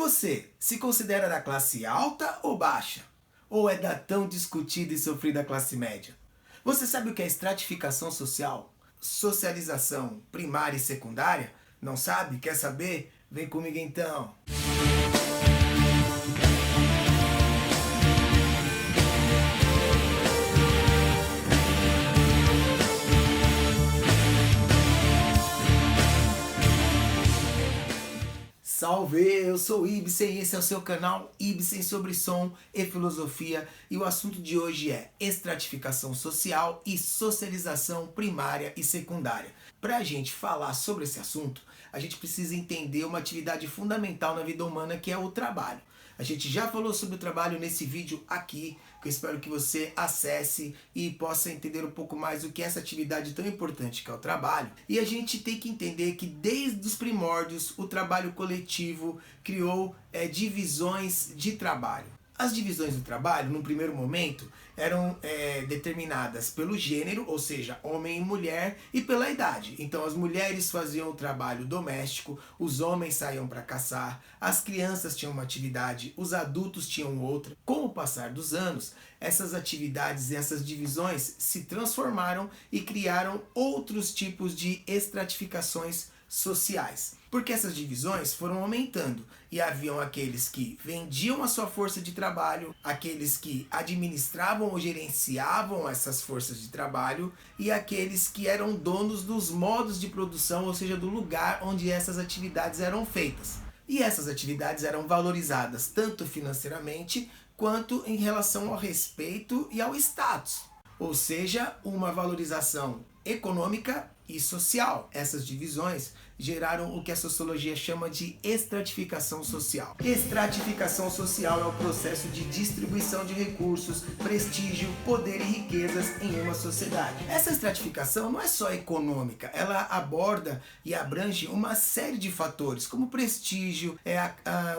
Você se considera da classe alta ou baixa? Ou é da tão discutida e sofrida classe média? Você sabe o que é estratificação social? Socialização primária e secundária? Não sabe? Quer saber? Vem comigo então! Salve, eu sou o Ibsen e esse é o seu canal Ibsen sobre som e filosofia, e o assunto de hoje é estratificação social e socialização primária e secundária. Para a gente falar sobre esse assunto, a gente precisa entender uma atividade fundamental na vida humana, que é o trabalho. A gente já falou sobre o trabalho nesse vídeo aqui, que eu espero que você acesse e possa entender um pouco mais o que é essa atividade tão importante que é o trabalho. E a gente tem que entender que desde os primórdios o trabalho coletivo criou divisões de trabalho. As divisões do trabalho, num primeiro momento, eram determinadas pelo gênero, ou seja, homem e mulher, e pela idade. Então as mulheres faziam o trabalho doméstico, os homens saíam para caçar, as crianças tinham uma atividade, os adultos tinham outra. Com o passar dos anos, essas atividades e essas divisões se transformaram e criaram outros tipos de estratificações sociais. Porque essas divisões foram aumentando e haviam aqueles que vendiam a sua força de trabalho, aqueles que administravam ou gerenciavam essas forças de trabalho e aqueles que eram donos dos modos de produção, ou seja, do lugar onde essas atividades eram feitas. E essas atividades eram valorizadas tanto financeiramente quanto em relação ao respeito e ao status. Ou seja, uma valorização econômica e social. Essas divisões geraram o que a sociologia chama de estratificação social. Estratificação social é o processo de distribuição de recursos, prestígio, poder e riquezas em uma sociedade. Essa estratificação não é só econômica, ela aborda e abrange uma série de fatores, como prestígio,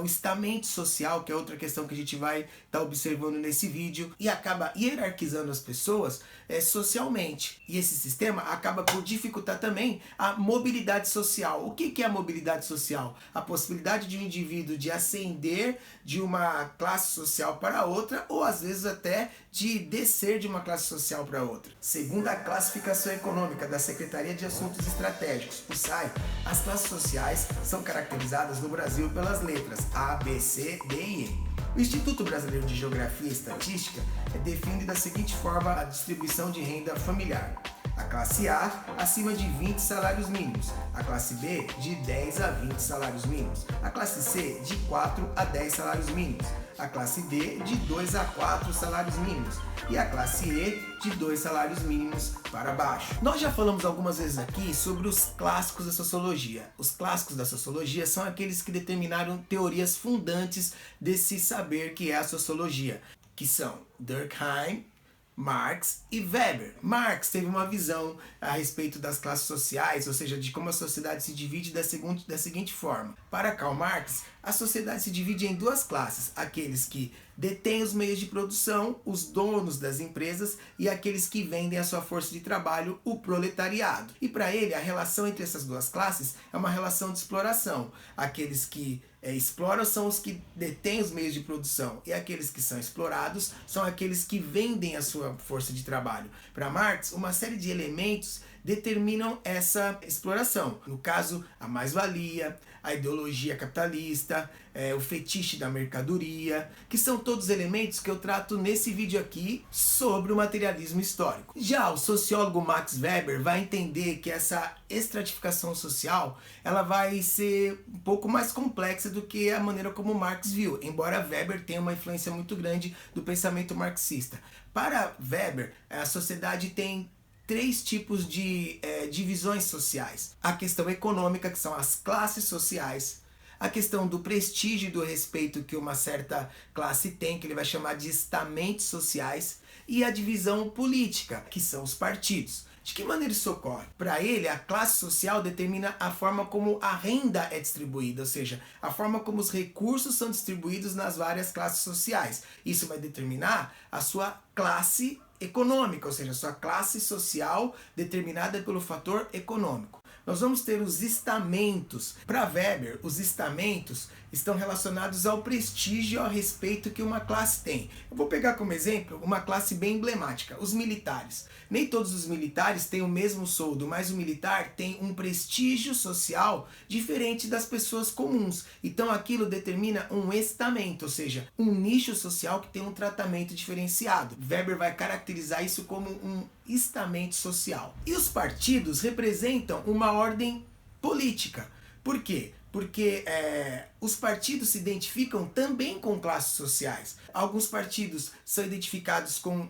o estamento social, que é outra questão que a gente vai estar observando nesse vídeo, e acaba hierarquizando as pessoas socialmente. E esse sistema acaba por dificultar também a mobilidade social. O que é a mobilidade social? A possibilidade de um indivíduo de ascender de uma classe social para outra, ou às vezes até de descer de uma classe social para outra. Segundo a classificação econômica da Secretaria de Assuntos Estratégicos, o SAI, as classes sociais são caracterizadas no Brasil pelas letras A, B, C, D e E. O Instituto Brasileiro de Geografia e Estatística define da seguinte forma a distribuição de renda familiar. A classe A, acima de 20 salários mínimos. A classe B, de 10 a 20 salários mínimos. A classe C, de 4 a 10 salários mínimos. A classe D, de 2 a 4 salários mínimos. E a classe E, de 2 salários mínimos para baixo. Nós já falamos algumas vezes aqui sobre os clássicos da sociologia. Os clássicos da sociologia são aqueles que determinaram teorias fundantes desse saber que é a sociologia, que são Durkheim, Marx e Weber. Marx teve uma visão a respeito das classes sociais, ou seja, de como a sociedade se divide da seguinte forma. Para Karl Marx, a sociedade se divide em duas classes: aqueles que detêm os meios de produção, os donos das empresas, e aqueles que vendem a sua força de trabalho, o proletariado. E para ele, a relação entre essas duas classes é uma relação de exploração. Aqueles que exploram são os que detêm os meios de produção, e aqueles que são explorados são aqueles que vendem a sua força de trabalho. Para Marx, uma série de elementos determinam essa exploração. No caso, a mais-valia, a ideologia capitalista, o fetiche da mercadoria, que são todos elementos que eu trato nesse vídeo aqui sobre o materialismo histórico. Já o sociólogo Max Weber vai entender que essa estratificação social ela vai ser um pouco mais complexa do que a maneira como Marx viu, embora Weber tenha uma influência muito grande do pensamento marxista. Para Weber, a sociedade tem três tipos de divisões sociais. A questão econômica, que são as classes sociais. A questão do prestígio e do respeito que uma certa classe tem, que ele vai chamar de estamentos sociais. E a divisão política, que são os partidos. De que maneira isso ocorre? Para ele, a classe social determina a forma como a renda é distribuída, ou seja, a forma como os recursos são distribuídos nas várias classes sociais. Isso vai determinar a sua classe econômica, ou seja, a sua classe social determinada pelo fator econômico. nós vamos ter os estamentos. Para Weber, os estamentos estão relacionados ao prestígio e ao respeito que uma classe tem. Eu vou pegar como exemplo uma classe bem emblemática, os militares. Nem todos os militares têm o mesmo soldo, mas o militar tem um prestígio social diferente das pessoas comuns. Então aquilo determina um estamento, ou seja, um nicho social que tem um tratamento diferenciado. Weber vai caracterizar isso como um estamento social. E os partidos representam uma ordem política. Por quê? Porque os partidos se identificam também com classes sociais. Alguns partidos são identificados com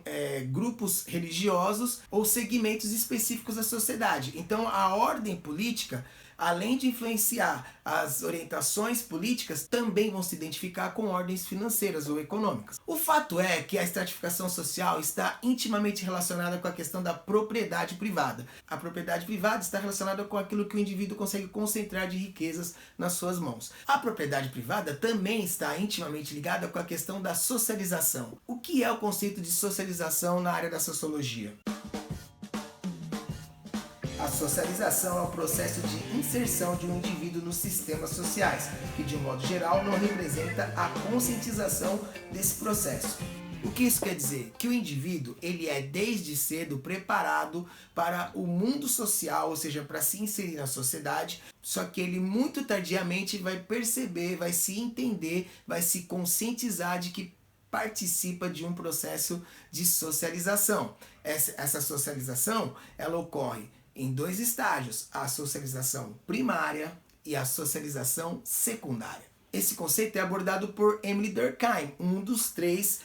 grupos religiosos ou segmentos específicos da sociedade. Então a ordem política, além de influenciar as orientações políticas, também vão se identificar com ordens financeiras ou econômicas. O fato é que a estratificação social está intimamente relacionada com a questão da propriedade privada. A propriedade privada está relacionada com aquilo que o indivíduo consegue concentrar de riquezas nas suas mãos. A propriedade privada também está intimamente ligada com a questão da socialização. O que é o conceito de socialização na área da sociologia? A socialização é o processo de inserção de um indivíduo nos sistemas sociais, que de um modo geral não representa a conscientização desse processo. O que isso quer dizer? Que o indivíduo ele é desde cedo preparado para o mundo social, ou seja, para se inserir na sociedade, só que ele muito tardiamente vai perceber, vai se entender, vai se conscientizar de que participa de um processo de socialização. Essa socialização ela ocorre em dois estágios, a socialização primária e a socialização secundária. Esse conceito é abordado por Emile Durkheim, um dos três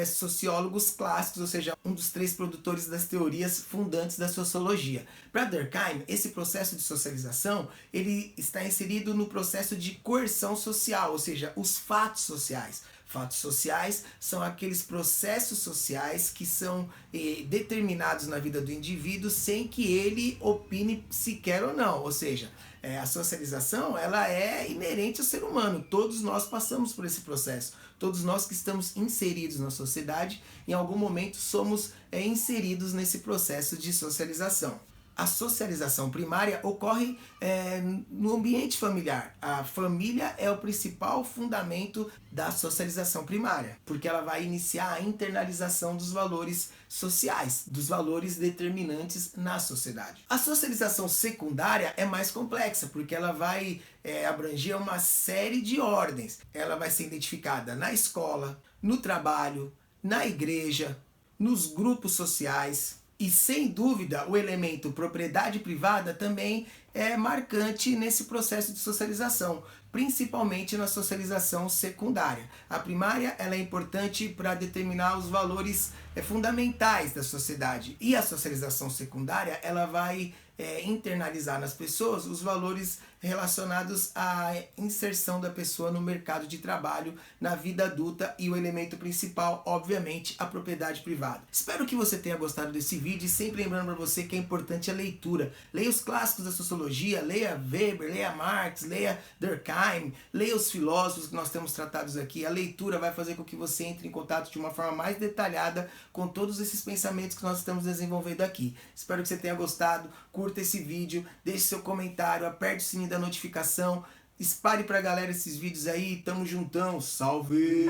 sociólogos clássicos, ou seja, um dos três produtores das teorias fundantes da sociologia. Para Durkheim, esse processo de socialização ele está inserido no processo de coerção social, ou seja, os fatos sociais. Fatos sociais são aqueles processos sociais que são determinados na vida do indivíduo sem que ele opine se quer ou não. Ou seja, a socialização ela é inerente ao ser humano. Todos nós passamos por esse processo. Todos nós que estamos inseridos na sociedade, em algum momento somos inseridos nesse processo de socialização. A socialização primária ocorre no ambiente familiar. A família é o principal fundamento da socialização primária, porque ela vai iniciar a internalização dos valores sociais, dos valores determinantes na sociedade. A socialização secundária é mais complexa, porque ela vai abranger uma série de ordens. Ela vai ser identificada na escola, no trabalho, na igreja, nos grupos sociais. E sem dúvida o elemento propriedade privada também é marcante nesse processo de socialização, principalmente na socialização secundária. A primária ela é importante para determinar os valores fundamentais da sociedade, e a socialização secundária ela vai internalizar nas pessoas os valores relacionados à inserção da pessoa no mercado de trabalho, na vida adulta, e o elemento principal, obviamente, a propriedade privada. Espero que você tenha gostado desse vídeo, e sempre lembrando para você que é importante a leitura. Leia os clássicos da sociologia, leia Weber, leia Marx, leia Durkheim, leia os filósofos que nós temos tratados aqui. A leitura vai fazer com que você entre em contato de uma forma mais detalhada com todos esses pensamentos que nós estamos desenvolvendo aqui. Espero que você tenha gostado, curta esse vídeo, deixe seu comentário, aperte o sininho da notificação, espalhe pra galera esses vídeos aí, tamo juntão, salve!